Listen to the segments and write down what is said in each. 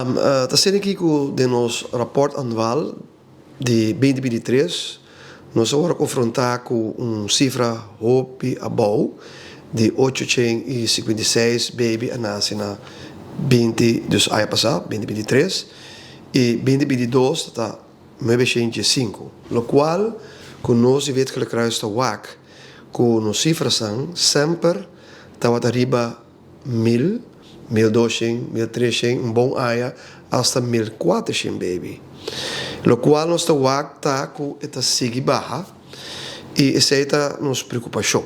Está aqui com o nosso rapport anual de 2023. Nós vamos confrontar com cifra hope above de 856 baby a nascer na 20 dos ano passado, 2023, e 2022 está 905, o qual com nós vemos que o kruis está WAC com nos cifras são sempre está arriba 1000, 1200, 1300, bom área hasta 1400 baby. O qual nossa WAC está com esta sigue baixa e essa é nos preocupação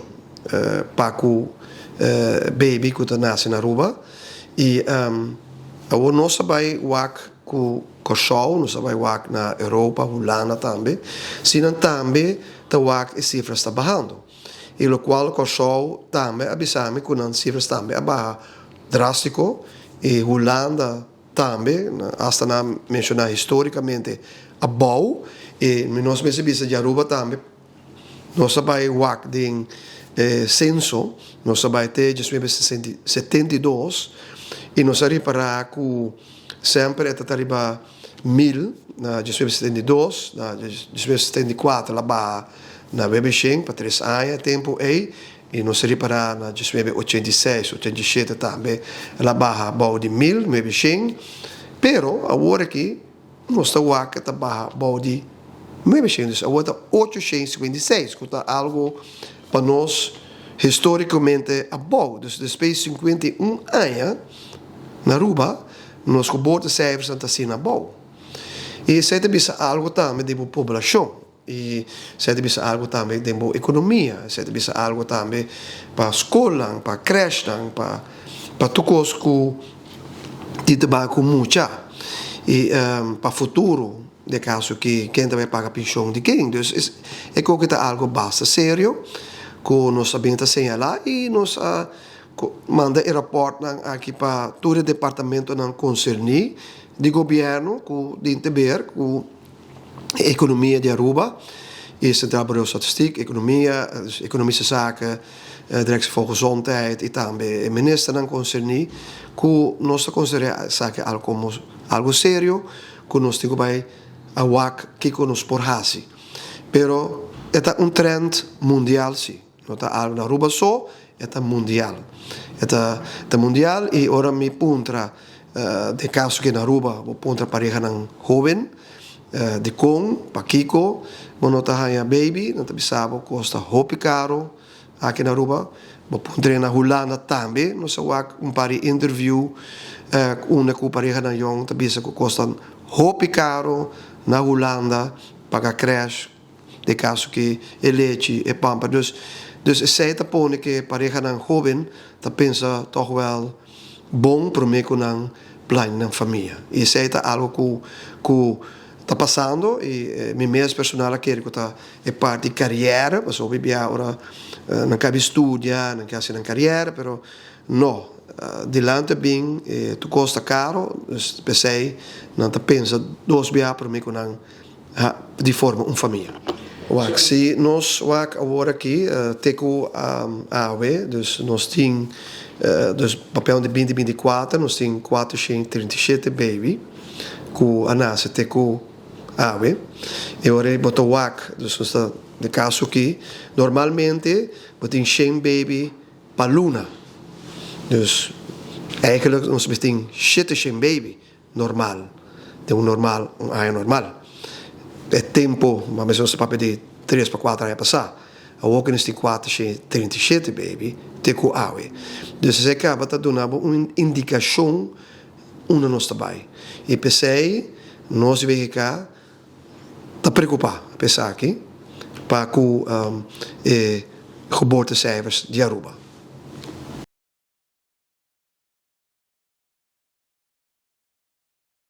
para o baby que está nasce na Aruba e a nossa vai WAC com Kosovo, nossa vai WAC na Europa, Holanda também, senão também a WAC e cifras está baixando e o qual Kosovo também avisamos que as cifras também abaixa drástico e Holanda também, hasta na mencionar historicamente above e nós percebemos de Aruba também nós vai WAC de censo nós vai ter 72 e nós reparar que sempre está arriba 1000 na 1972 na 1974 lá ba na Webshing para 3 anos tempo aí e nós reparar na 1986 87 também lá barra bau de 1000 Webshing pero agora aqui nós está WAC está barra bau de Webshing agora está 856 que está algo para nós historicamente above dus depois 51 anos na Aruba nos geboortecijfers está assim above e isso é algo também de população e se bisa algo também de economia se bisa algo também para escola para creche para tukos ku de trabalho mucha e para futuro de caso que quem também paga pensão de quem dus é que está algo bastante sério que nós sabemos señalar e nós manda e rapport aqui para todo o departamento não concerni de governo que de interver com economia de Aruba, e Centraal Bureau Statistiek, economische zaken, directie voor gezondheid, e também minister dan concerni, que nós consideramos zaken algo sério, que nós temos bij a WAC que nos porhasi. Pero é trend mundial sim, não está algo na Aruba só, é mundial. É mundial e ora me puntra de caso que na Aruba, puntra pareja ng jovem de Kong, Pakiko, monotahaya baby, não sabia custa hopi caro aqui na Aruba, pondrei na Holanda também, nós wak pari interview, uma com pareja na Jong, tabisa que custa hopi caro na Holanda, paga creche, de caso que é leite, é pampa, dus sei tá pone que pareja na jovem, tá pensa toch wel bom para mim com ang plan ng família, e sei tá algo que está passando e minha mesma personal aqui que está é parte de carreira, mas eu vivi agora não cabe estudar, não quer ser na carreira, pero não, delante bem, tu custa caro, pensei, não te pensa dois dias para mim com de forma uma família. Wak, se nós wak agora aqui teco AW, dus nós tem dus papel de 2024, nós tem 437 baby, com a NASA teco AW, e ora botou WAC, dus de caso que normalmente botem 100 baby para luna, dus eigenlijk nós botem 700 baby normal, de normal, ano normal, é tempo, mas nós papel de 3 para 4 anos passar, a outra nós tem 437 baby, teco AW, dus você acaba de dar uma indicação onde nós trabalhamos, e pensei nós vemos cá está preocupado, pensar aqui, para com geboortecijfers de Aruba.